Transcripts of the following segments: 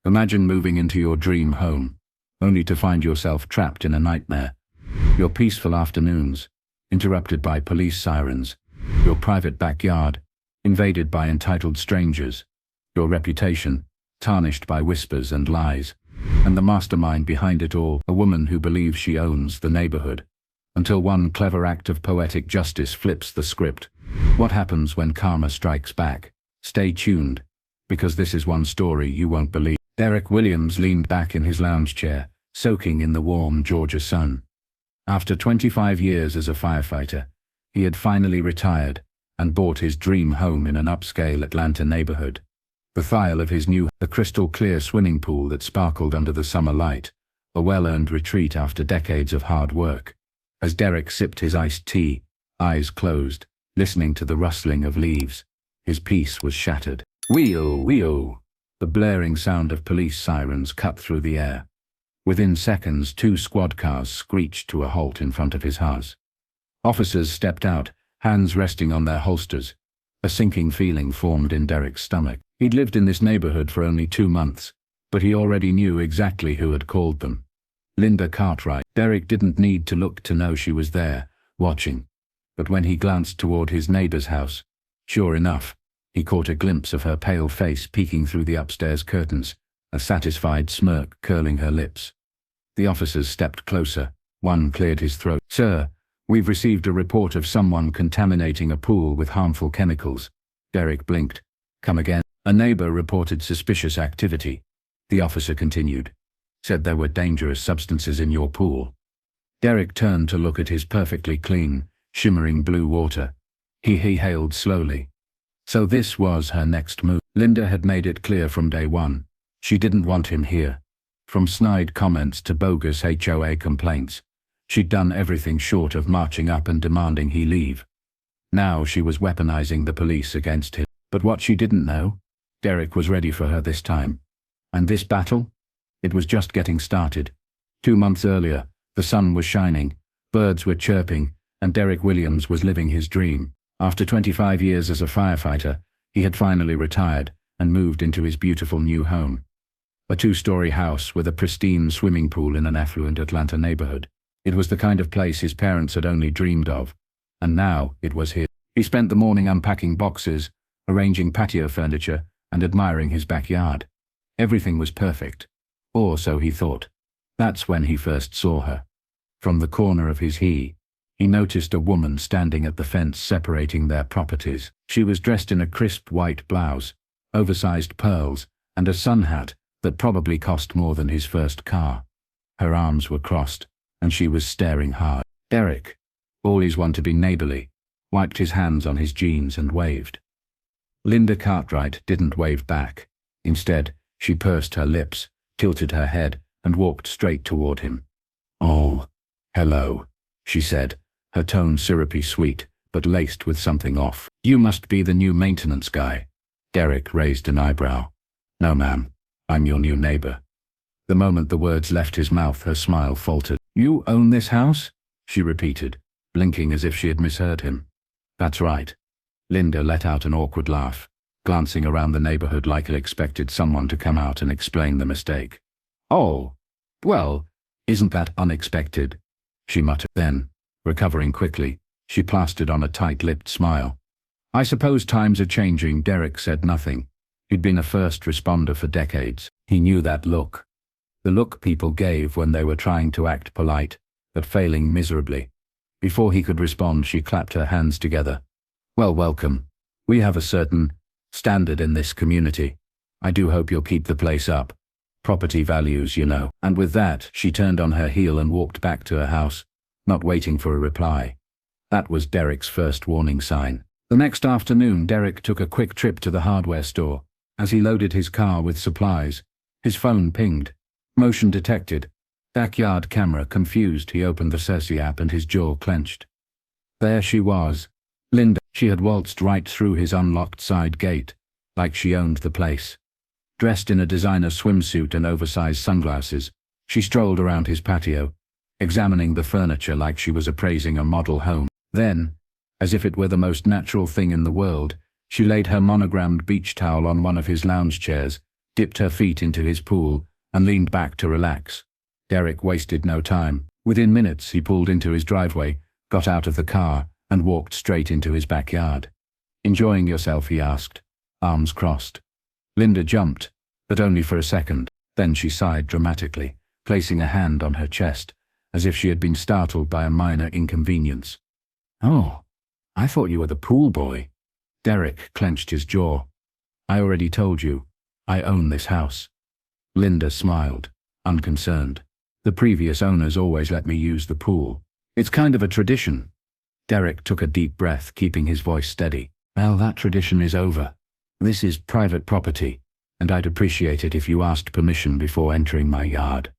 Imagine moving into your dream home, only to find yourself trapped in a nightmare. Your peaceful afternoons, interrupted by police sirens. Your private backyard, invaded by entitled strangers. Your reputation, tarnished by whispers and lies. And the mastermind behind it all, a woman who believes she owns the neighborhood. Until one clever act of poetic justice flips the script. What happens when karma strikes back? Stay tuned, because this is one story you won't believe. Derek Williams leaned back in his lounge chair, soaking in the warm Georgia sun. After 25 years as a firefighter, he had finally retired and bought his dream home in an upscale Atlanta neighborhood. The thrill of his the crystal-clear swimming pool that sparkled under the summer light, a well-earned retreat after decades of hard work. As Derek sipped his iced tea, eyes closed, listening to the rustling of leaves, his peace was shattered. Wheel, wheel! The blaring sound of police sirens cut through the air. Within seconds, 2 squad cars screeched to a halt in front of his house. Officers stepped out, hands resting on their holsters. A sinking feeling formed in Derek's stomach. He'd lived in this neighborhood for only 2 months, but he already knew exactly who had called them. Linda Cartwright. Derek didn't need to look to know she was there, watching. But when he glanced toward his neighbor's house, sure enough, he caught a glimpse of her pale face peeking through the upstairs curtains, a satisfied smirk curling her lips. The officers stepped closer. One cleared his throat. "Sir, we've received a report of someone contaminating a pool with harmful chemicals." Derek blinked. "Come again?" "A neighbor reported suspicious activity," the officer continued. "Said there were dangerous substances in your pool." Derek turned to look at his perfectly clean, shimmering blue water. He hailed slowly. So this was her next move. Linda had made it clear from day one. She didn't want him here. From snide comments to bogus HOA complaints, she'd done everything short of marching up and demanding he leave. Now she was weaponizing the police against him. But what she didn't know, Derek was ready for her this time. And this battle? It was just getting started. 2 months earlier, the sun was shining, birds were chirping, and Derek Williams was living his dream. After 25 years as a firefighter, he had finally retired and moved into his beautiful new home. A 2-story house with a pristine swimming pool in an affluent Atlanta neighborhood. It was the kind of place his parents had only dreamed of. And now it was his. He spent the morning unpacking boxes, arranging patio furniture, and admiring his backyard. Everything was perfect. Or so he thought. That's when he first saw her. From the corner of his he noticed a woman standing at the fence separating their properties. She was dressed in a crisp white blouse, oversized pearls, and a sun hat that probably cost more than his first car. Her arms were crossed, and she was staring hard. Derek, always one to be neighborly, wiped his hands on his jeans and waved. Linda Cartwright didn't wave back. Instead, she pursed her lips, tilted her head, and walked straight toward him. "Oh, hello," she said, her tone syrupy sweet, but laced with something off. "You must be the new maintenance guy." Derek raised an eyebrow. "No, ma'am. I'm your new neighbor." The moment the words left his mouth, her smile faltered. "You own this house?" she repeated, blinking as if she had misheard him. "That's right." Linda let out an awkward laugh, glancing around the neighborhood like it expected someone to come out and explain the mistake. "Oh, well, isn't that unexpected?" she muttered. Then, recovering quickly, she plastered on a tight-lipped smile. "I suppose times are changing." Derek said nothing. He'd been a first responder for decades. He knew that look. The look people gave when they were trying to act polite, but failing miserably. Before he could respond, she clapped her hands together. "Well, welcome. We have a certain standard in this community. I do hope you'll keep the place up. Property values, you know." And with that, she turned on her heel and walked back to her house, not waiting for a reply. That was Derek's first warning sign. The next afternoon, Derek took a quick trip to the hardware store. As he loaded his car with supplies, his phone pinged. Motion detected. Backyard camera. Confused, he opened the Cersei app and his jaw clenched. There she was. Linda. She had waltzed right through his unlocked side gate, like she owned the place. Dressed in a designer swimsuit and oversized sunglasses, she strolled around his patio, examining the furniture like she was appraising a model home. Then, as if it were the most natural thing in the world, she laid her monogrammed beach towel on one of his lounge chairs, dipped her feet into his pool, and leaned back to relax. Derek wasted no time. Within minutes, he pulled into his driveway, got out of the car, and walked straight into his backyard. "Enjoying yourself?" he asked, arms crossed. Linda jumped, but only for a second. Then she sighed dramatically, placing a hand on her chest, as if she had been startled by a minor inconvenience. "Oh, I thought you were the pool boy." Derek clenched his jaw. "I already told you, I own this house." Linda smiled, unconcerned. "The previous owners always let me use the pool. It's kind of a tradition." Derek took a deep breath, keeping his voice steady. "Well, that tradition is over. This is private property, and I'd appreciate it if you asked permission before entering my yard."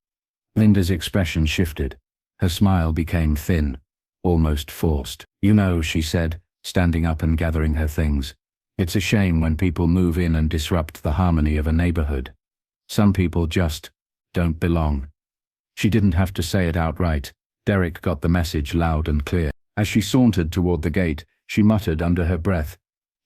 Linda's expression shifted. Her smile became thin, almost forced. "You know," she said, standing up and gathering her things, "it's a shame when people move in and disrupt the harmony of a neighborhood. Some people just don't belong." She didn't have to say it outright. Derek got the message loud and clear. As she sauntered toward the gate, she muttered under her breath,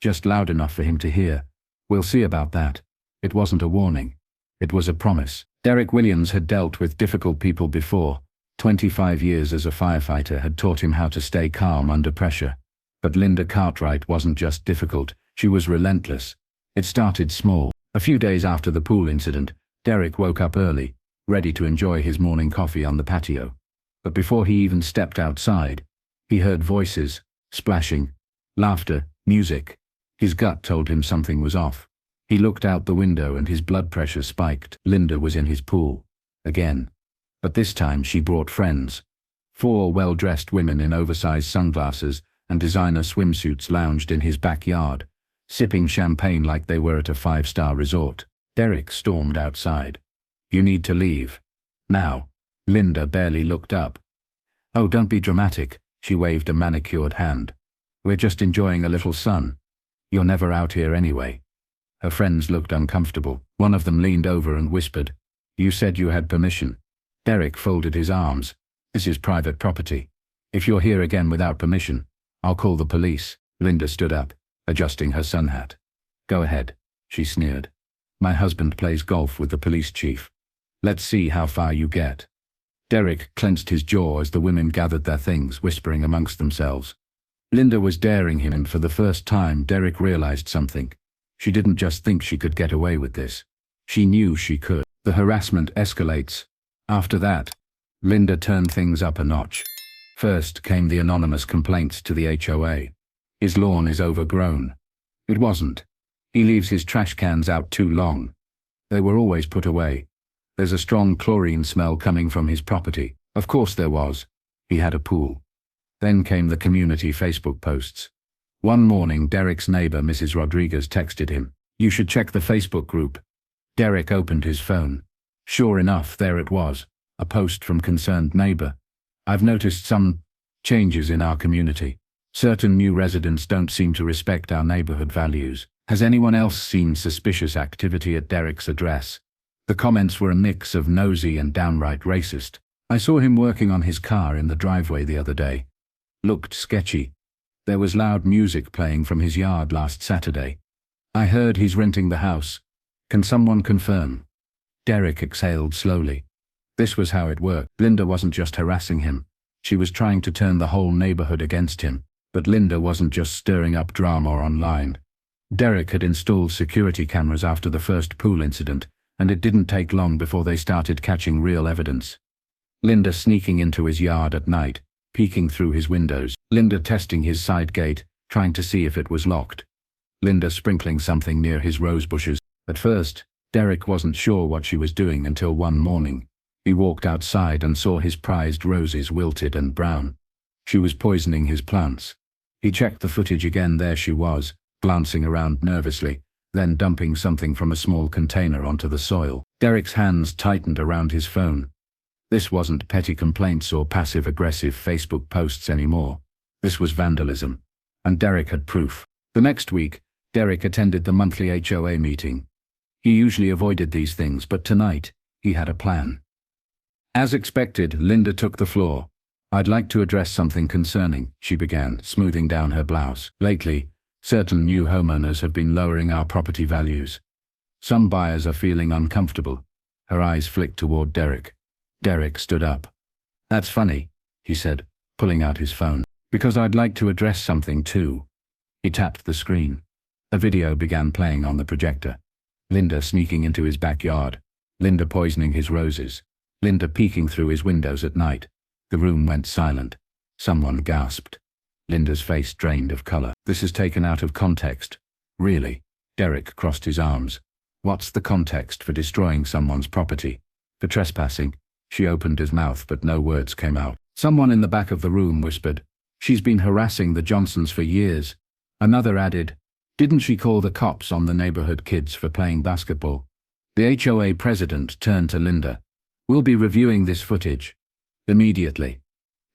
just loud enough for him to hear, "We'll see about that." It wasn't a warning. It was a promise. Derek Williams had dealt with difficult people before. 25 years as a firefighter had taught him how to stay calm under pressure. But Linda Cartwright wasn't just difficult, she was relentless. It started small. A few days after the pool incident, Derek woke up early, ready to enjoy his morning coffee on the patio. But before he even stepped outside, he heard voices, splashing, laughter, music. His gut told him something was off. He looked out the window and his blood pressure spiked. Linda was in his pool. Again. But this time she brought friends. 4 well-dressed women in oversized sunglasses and designer swimsuits lounged in his backyard, sipping champagne like they were at a 5-star resort. Derek stormed outside. "You need to leave. Now." Linda barely looked up. "Oh, don't be dramatic," she waved a manicured hand. "We're just enjoying a little sun. You're never out here anyway." Her friends looked uncomfortable. One of them leaned over and whispered, "You said you had permission." Derek folded his arms. "This is private property. If you're here again without permission, I'll call the police." Linda stood up, adjusting her sun hat. "Go ahead," she sneered. "My husband plays golf with the police chief. Let's see how far you get." Derek clenched his jaw as the women gathered their things, whispering amongst themselves. Linda was daring him, and for the first time Derek realized something. She didn't just think she could get away with this. She knew she could. The harassment escalates. After that, Linda turned things up a notch. First came the anonymous complaints to the HOA. "His lawn is overgrown." It wasn't. "He leaves his trash cans out too long." They were always put away. "There's a strong chlorine smell coming from his property." Of course there was. He had a pool. Then came the community Facebook posts. One morning, Derek's neighbor, Mrs. Rodriguez, texted him, "You should check the Facebook group." Derek opened his phone. Sure enough, there it was, a post from concerned neighbor. "I've noticed some changes in our community. Certain new residents don't seem to respect our neighborhood values. Has anyone else seen suspicious activity at Derek's address?" The comments were a mix of nosy and downright racist. "I saw him working on his car in the driveway the other day. Looked sketchy. There was loud music playing from his yard last Saturday. I heard he's renting the house. Can someone confirm?" Derek exhaled slowly. This was how it worked. Linda wasn't just harassing him. She was trying to turn the whole neighborhood against him. But Linda wasn't just stirring up drama online. Derek had installed security cameras after the first pool incident, and it didn't take long before they started catching real evidence. Linda sneaking into his yard at night, peeking through his windows. Linda testing his side gate, trying to see if it was locked. Linda sprinkling something near his rose bushes. At first, Derek wasn't sure what she was doing until one morning. He walked outside and saw his prized roses wilted and brown. She was poisoning his plants. He checked the footage again. There she was, glancing around nervously, then dumping something from a small container onto the soil. Derek's hands tightened around his phone. This wasn't petty complaints or passive-aggressive Facebook posts anymore. This was vandalism. And Derek had proof. The next week, Derek attended the monthly HOA meeting. He usually avoided these things, but tonight, he had a plan. As expected, Linda took the floor. "I'd like to address something concerning," she began, smoothing down her blouse. "Lately, certain new homeowners have been lowering our property values. Some buyers are feeling uncomfortable. Her eyes flicked toward Derek. Derek stood up. That's funny, he said, pulling out his phone. Because I'd like to address something too. He tapped the screen. A video began playing on the projector. Linda sneaking into his backyard. Linda poisoning his roses. Linda peeking through his windows at night. The room went silent. Someone gasped. Linda's face drained of color. This is taken out of context. Really? Derek crossed his arms. What's the context for destroying someone's property? For trespassing? She opened his mouth but no words came out. Someone in the back of the room whispered, "She's been harassing the Johnsons for years." Another added, "Didn't she call the cops on the neighborhood kids for playing basketball?" The HOA president turned to Linda. "We'll be reviewing this footage immediately."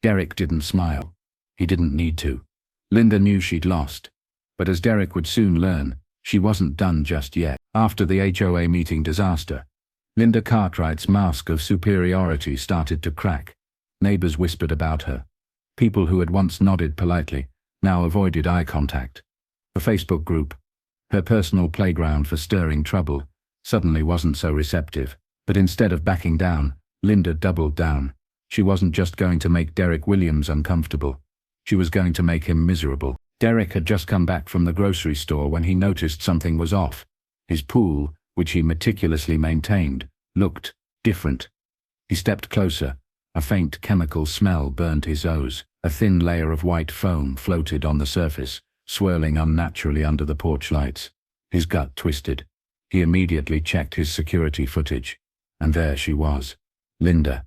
Derek didn't smile. He didn't need to. Linda knew she'd lost. But as Derek would soon learn, she wasn't done just yet. After the HOA meeting disaster, Linda Cartwright's mask of superiority started to crack. Neighbors whispered about her. People who had once nodded politely now avoided eye contact. The Facebook group, her personal playground for stirring trouble, suddenly wasn't so receptive. But instead of backing down, Linda doubled down. She wasn't just going to make Derek Williams uncomfortable. She was going to make him miserable. Derek had just come back from the grocery store when he noticed something was off. His pool, which he meticulously maintained, looked different. He stepped closer. A faint chemical smell burned his nose. A thin layer of white foam floated on the surface, swirling unnaturally under the porch lights. His gut twisted. He immediately checked his security footage. And there she was. Linda.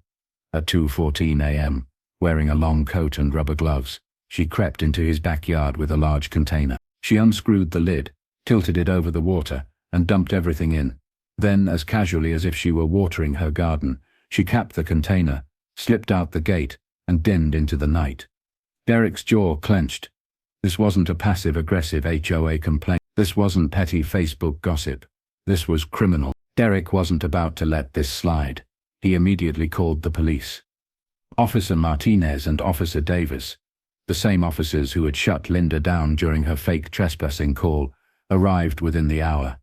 At 2:14 a.m., wearing a long coat and rubber gloves, she crept into his backyard with a large container. She unscrewed the lid, tilted it over the water, and dumped everything in. Then, as casually as if she were watering her garden, she capped the container, slipped out the gate, and dinned into the night. Derek's jaw clenched. This wasn't a passive-aggressive HOA complaint. This wasn't petty Facebook gossip. This was criminal. Derek wasn't about to let this slide. He immediately called the police. Officer Martinez and Officer Davis, the same officers who had shut Linda down during her fake trespassing call, arrived within the hour.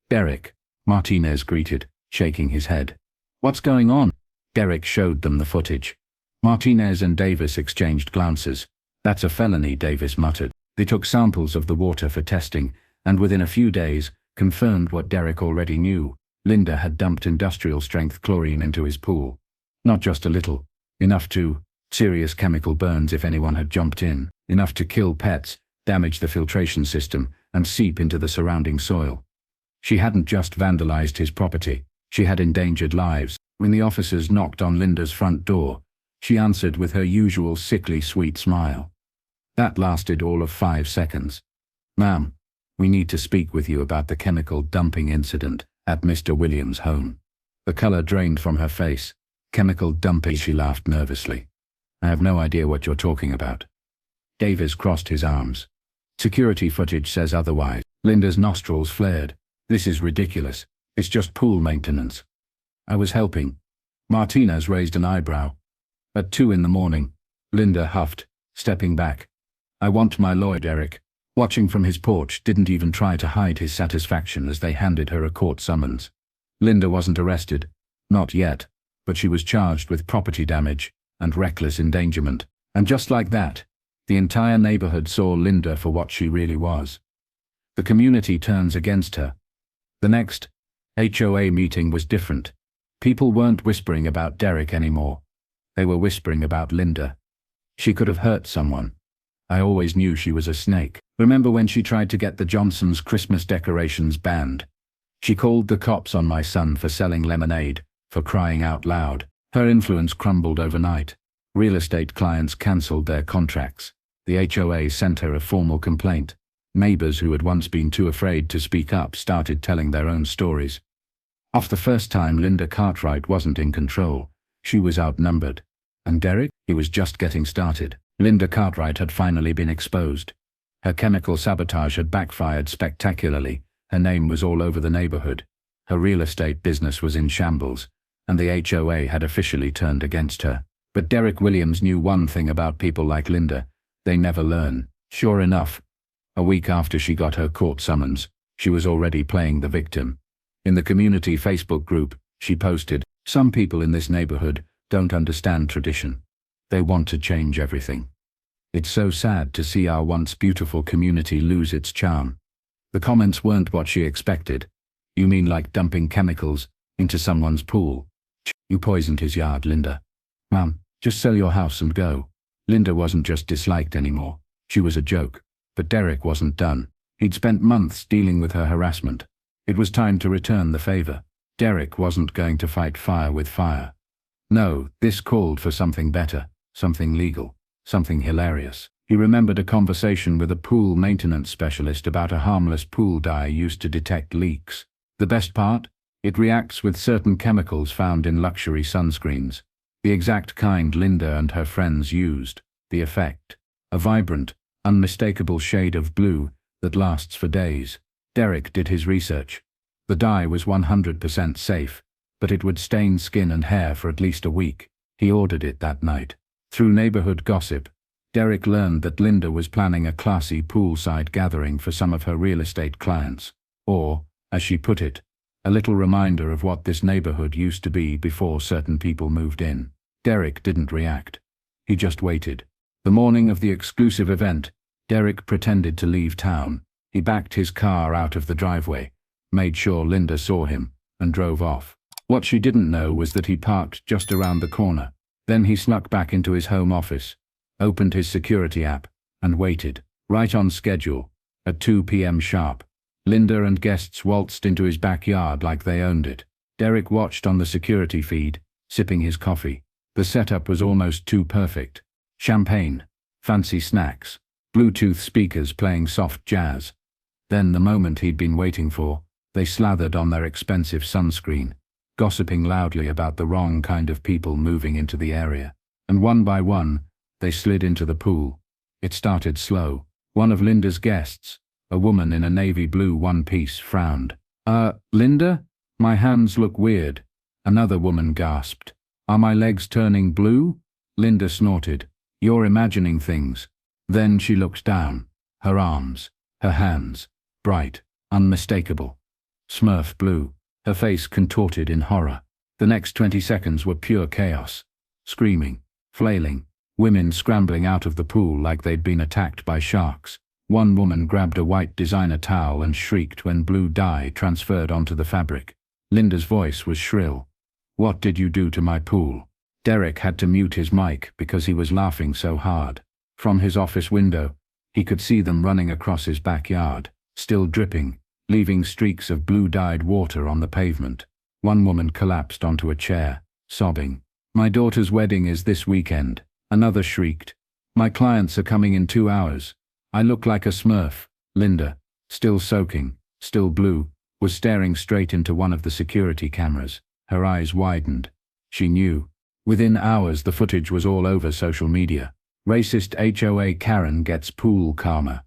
"Derek," Martinez greeted, shaking his head. "What's going on?" Derek showed them the footage. Martinez and Davis exchanged glances. "That's a felony," Davis muttered. They took samples of the water for testing, and within a few days, confirmed what Derek already knew. Linda had dumped industrial-strength chlorine into his pool. Not just a little. Enough to serious chemical burns if anyone had jumped in. Enough to kill pets, damage the filtration system, and seep into the surrounding soil. She hadn't just vandalized his property. She had endangered lives. When the officers knocked on Linda's front door, she answered with her usual sickly sweet smile. That lasted all of 5 seconds. "Ma'am, we need to speak with you about the chemical dumping incident at Mr. Williams' home." The color drained from her face. "Chemical dumping," she laughed nervously. "I have no idea what you're talking about." Davis crossed his arms. "Security footage says otherwise." Linda's nostrils flared. "This is ridiculous. It's just pool maintenance." "I was helping." Martinez raised an eyebrow. At 2 a.m, Linda huffed, stepping back. "I want my lawyer." Derek, watching from his porch, didn't even try to hide his satisfaction as they handed her a court summons. Linda wasn't arrested. Not yet. But she was charged with property damage and reckless endangerment. And just like that, the entire neighborhood saw Linda for what she really was. The community turns against her. The next HOA meeting was different. People weren't whispering about Derek anymore. They were whispering about Linda. She could have hurt someone. I always knew she was a snake. Remember when she tried to get the Johnsons' Christmas decorations banned? She called the cops on my son for selling lemonade, for crying out loud. Her influence crumbled overnight. Real estate clients cancelled their contracts. The HOA sent her a formal complaint. Neighbors who had once been too afraid to speak up started telling their own stories. Off the first time, Linda Cartwright wasn't in control. She was outnumbered. And Derek? He was just getting started. Linda Cartwright had finally been exposed. Her chemical sabotage had backfired spectacularly. Her name was all over the neighborhood. Her real estate business was in shambles, and the HOA had officially turned against her. But Derek Williams knew one thing about people like Linda: they never learn. Sure enough, a week after she got her court summons, she was already playing the victim. In the community Facebook group, she posted, "Some people in this neighborhood don't understand tradition. They want to change everything. It's so sad to see our once beautiful community lose its charm." The comments weren't what she expected. "You mean like dumping chemicals into someone's pool? You poisoned his yard, Linda. Mom, just sell your house and go." Linda wasn't just disliked anymore. She was a joke. But Derek wasn't done. He'd spent months dealing with her harassment. It was time to return the favor. Derek wasn't going to fight fire with fire. No, this called for something better, something legal, something hilarious. He remembered a conversation with a pool maintenance specialist about a harmless pool dye used to detect leaks. The best part? It reacts with certain chemicals found in luxury sunscreens. The exact kind Linda and her friends used. The effect: a vibrant, unmistakable shade of blue that lasts for days. Derek did his research. The dye was 100% safe, but it would stain skin and hair for at least a week. He ordered it that night. Through neighborhood gossip, Derek learned that Linda was planning a classy poolside gathering for some of her real estate clients. Or, as she put it, a little reminder of what this neighborhood used to be before certain people moved in. Derek didn't react. He just waited. The morning of the exclusive event, Derek pretended to leave town. He backed his car out of the driveway, made sure Linda saw him, and drove off. What she didn't know was that he parked just around the corner. Then he snuck back into his home office, opened his security app, and waited. Right on schedule, at 2 p.m. sharp, Linda and guests waltzed into his backyard like they owned it. Derek watched on the security feed, sipping his coffee. The setup was almost too perfect. Champagne, fancy snacks, Bluetooth speakers playing soft jazz. Then the moment he'd been waiting for, they slathered on their expensive sunscreen, gossiping loudly about the wrong kind of people moving into the area. And one by one, they slid into the pool. It started slow. One of Linda's guests, a woman in a navy blue one-piece, frowned. Linda? My hands look weird." Another woman gasped. "Are my legs turning blue?" Linda snorted. "You're imagining things." Then she looked down. Her arms, her hands, bright, unmistakable. Smurf blue. Her face contorted in horror. The next 20 seconds were pure chaos. Screaming, flailing, women scrambling out of the pool like they'd been attacked by sharks. One woman grabbed a white designer towel and shrieked when blue dye transferred onto the fabric. Linda's voice was shrill. "What did you do to my pool?" Derek had to mute his mic because he was laughing so hard. From his office window, he could see them running across his backyard, still dripping, leaving streaks of blue-dyed water on the pavement. One woman collapsed onto a chair, sobbing. "My daughter's wedding is this weekend." Another shrieked. "My clients are coming in 2 hours. I look like a Smurf." Linda, still soaking, still blue, was staring straight into one of the security cameras. Her eyes widened. She knew. Within hours the footage was all over social media. Racist HOA Karen gets pool karma.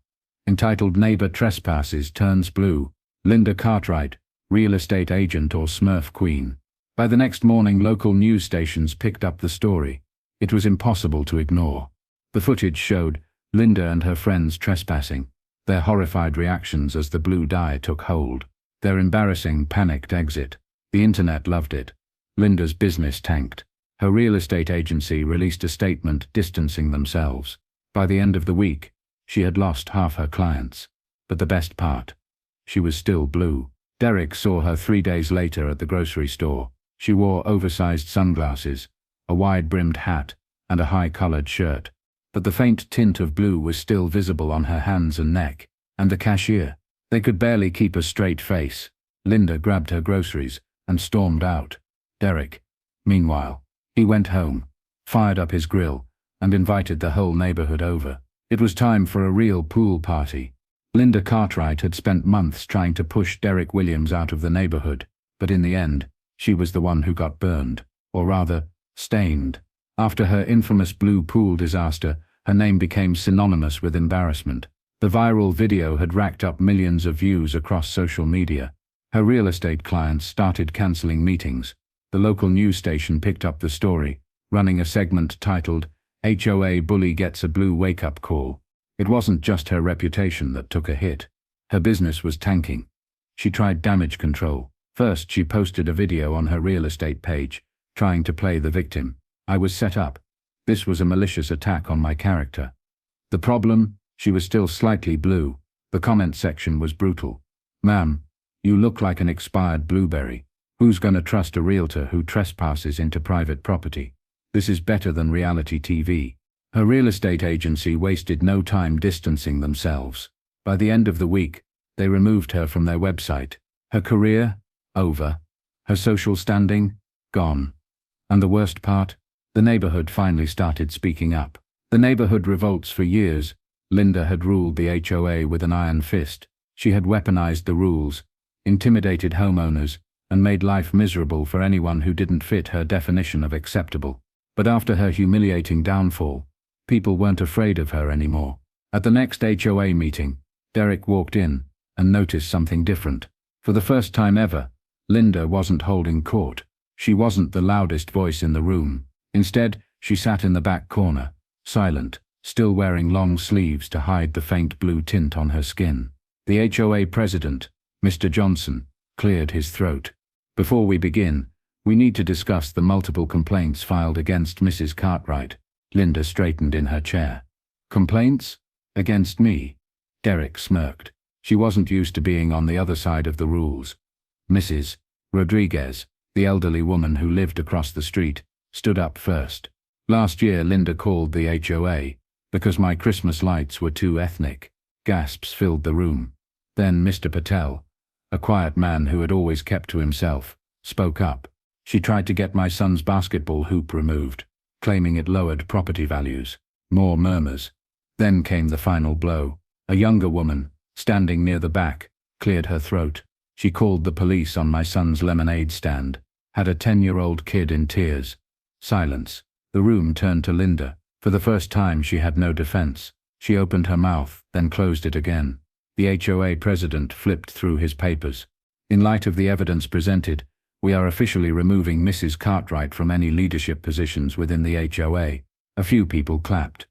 Entitled "Neighbor Trespasses Turns Blue." Linda Cartwright, real estate agent or Smurf queen. By the next morning local news stations picked up the story. It was impossible to ignore. The footage showed Linda and her friends trespassing, their horrified reactions as the blue dye took hold, their embarrassing, panicked exit. The internet loved it. Linda's business tanked. Her real estate agency released a statement distancing themselves. By the end of the week, she had lost half her clients. But the best part, she was still blue. Derek saw her 3 days later at the grocery store. She wore oversized sunglasses, a wide-brimmed hat, and a high-collared shirt. But the faint tint of blue was still visible on her hands and neck. And the cashier. They could barely keep a straight face. Linda grabbed her groceries and stormed out. Derek, meanwhile, he went home, fired up his grill, and invited the whole neighborhood over. It was time for a real pool party. Linda Cartwright had spent months trying to push Derek Williams out of the neighborhood, but in the end, she was the one who got burned, or rather, stained. After her infamous blue pool disaster, her name became synonymous with embarrassment. The viral video had racked up millions of views across social media. Her real estate clients started canceling meetings. The local news station picked up the story, running a segment titled, "HOA Bully Gets a Blue Wake-Up Call." It wasn't just her reputation that took a hit. Her business was tanking. She tried damage control, First, she posted a video on her real estate page, trying to play the victim. I was set up. This was a malicious attack on my character. The problem? She was still slightly blue. The comment section was brutal. Ma'am, you look like an expired blueberry. Who's gonna trust a realtor who trespasses into private property? This is better than reality TV. Her real estate agency wasted no time distancing themselves. By the end of the week, they removed her from their website. Her career? Over. Her social standing? Gone. And the worst part? The neighborhood finally started speaking up. The neighborhood revolts for years. Linda had ruled the HOA with an iron fist. She had weaponized the rules, intimidated homeowners, and made life miserable for anyone who didn't fit her definition of acceptable. But after her humiliating downfall, people weren't afraid of her anymore. At the next HOA meeting, Derek walked in and noticed something different. For the first time ever, Linda wasn't holding court. She wasn't the loudest voice in the room. Instead, she sat in the back corner, silent, still wearing long sleeves to hide the faint blue tint on her skin. The HOA president, Mr. Johnson, cleared his throat. Before we begin, we need to discuss the multiple complaints filed against Mrs. Cartwright. Linda straightened in her chair. Complaints? Against me? Derek smirked. She wasn't used to being on the other side of the rules. Mrs. Rodriguez, the elderly woman who lived across the street, stood up first. Last year, Linda called the HOA because my Christmas lights were too ethnic. Gasps filled the room. Then Mr. Patel, a quiet man who had always kept to himself, spoke up. She tried to get my son's basketball hoop removed, claiming it lowered property values. More murmurs. Then came the final blow. A younger woman, standing near the back, cleared her throat. She called the police on my son's lemonade stand, had a 10-year-old kid in tears. Silence. The room turned to Linda. For the first time, she had no defense. She opened her mouth, then closed it again. The HOA president flipped through his papers. In light of the evidence presented, we are officially removing Mrs. Cartwright from any leadership positions within the HOA. A few people clapped.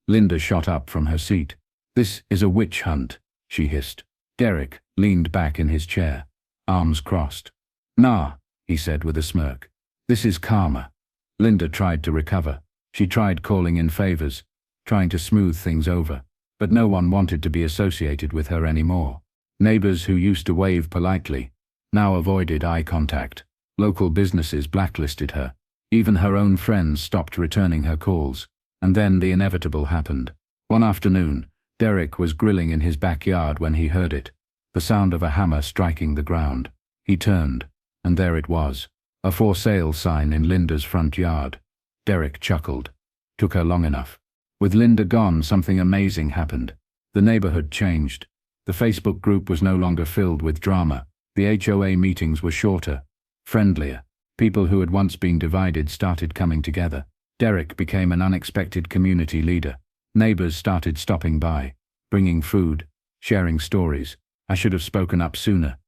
Linda shot up from her seat. This is a witch hunt, she hissed. Derek leaned back in his chair, arms crossed. Nah, he said with a smirk. This is karma. Linda tried to recover. She tried calling in favors, trying to smooth things over, but no one wanted to be associated with her anymore. Neighbors who used to wave politely now avoided eye contact. Local businesses blacklisted her. Even her own friends stopped returning her calls. And then the inevitable happened. One afternoon, Derek was grilling in his backyard when he heard it, the sound of a hammer striking the ground. He turned, and there it was, a for sale sign in Linda's front yard. Derek chuckled. Took her long enough. With Linda gone, something amazing happened. The neighborhood changed. The Facebook group was no longer filled with drama. The HOA meetings were shorter, friendlier. People who had once been divided started coming together. Derek became an unexpected community leader. Neighbors started stopping by, bringing food, sharing stories. I should have spoken up sooner.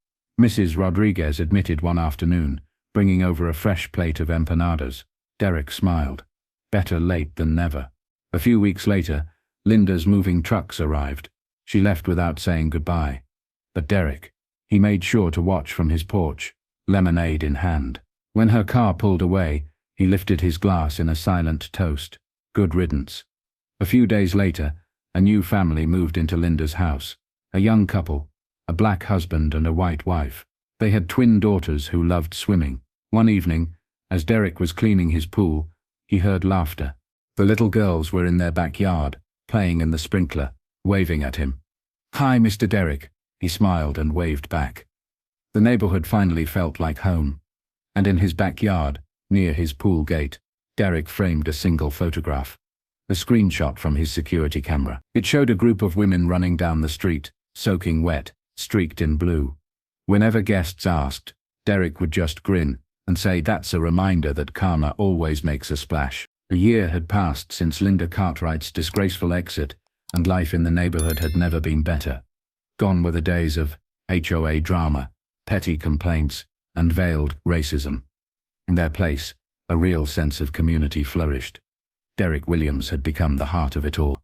Mrs. Rodriguez admitted one afternoon, bringing over a fresh plate of empanadas. Derek smiled. Better late than never. A few weeks later, Linda's moving trucks arrived. She left without saying goodbye. But Derek, he made sure to watch from his porch, lemonade in hand. When her car pulled away, he lifted his glass in a silent toast. Good riddance. A few days later, a new family moved into Linda's house. A young couple, a black husband and a white wife. They had twin daughters who loved swimming. One evening, as Derek was cleaning his pool, he heard laughter. The little girls were in their backyard, playing in the sprinkler, waving at him. Hi, Mr. Derek. He smiled and waved back. The neighborhood finally felt like home. And in his backyard, near his pool gate, Derek framed a single photograph. A screenshot from his security camera. It showed a group of women running down the street, soaking wet, streaked in blue. Whenever guests asked, Derek would just grin and say that's a reminder that karma always makes a splash. A year had passed since Linda Cartwright's disgraceful exit, and life in the neighborhood had never been better. Gone were the days of HOA drama, petty complaints, and veiled racism. In their place, a real sense of community flourished. Derek Williams had become the heart of it all.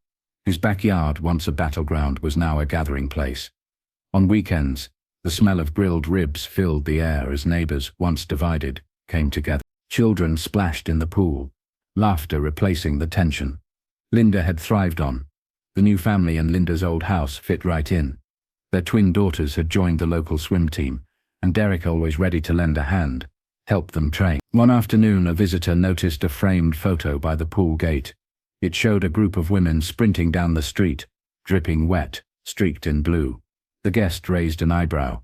His backyard, once a battleground, was now a gathering place. On weekends, The smell of grilled ribs filled the air as neighbors, once divided, came together. Children splashed in the pool, laughter replacing the tension. Linda had thrived on. The new family and Linda's old house fit right in. Their twin daughters had joined the local swim team, and Derek, always ready to lend a hand, helped them train. One afternoon, a visitor noticed a framed photo by the pool gate. It showed a group of women sprinting down the street, dripping wet, streaked in blue. The guest raised an eyebrow.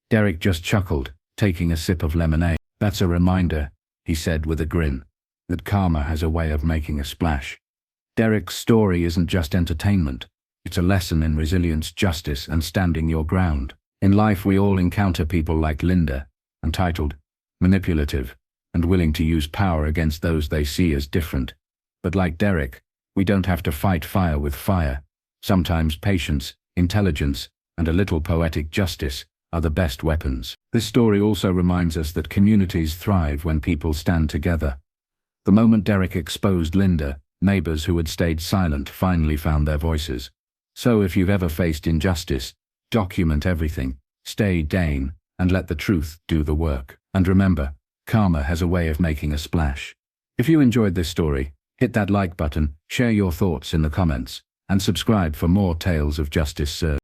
Derek just chuckled, taking a sip of lemonade. "That's a reminder," he said with a grin, "that karma has a way of making a splash." Derek's story isn't just entertainment. It's a lesson in resilience, justice, and standing your ground. In life, we all encounter people like Linda, entitled, manipulative, and willing to use power against those they see as different. But like Derek, we don't have to fight fire with fire. Sometimes patience, intelligence, and a little poetic justice are the best weapons. This story also reminds us that communities thrive when people stand together. The moment Derek exposed Linda, neighbors who had stayed silent finally found their voices. So if you've ever faced injustice, document everything, stay sane, and let the truth do the work. And remember, karma has a way of making a splash. If you enjoyed this story, hit that like button, share your thoughts in the comments, and subscribe for more tales of justice served.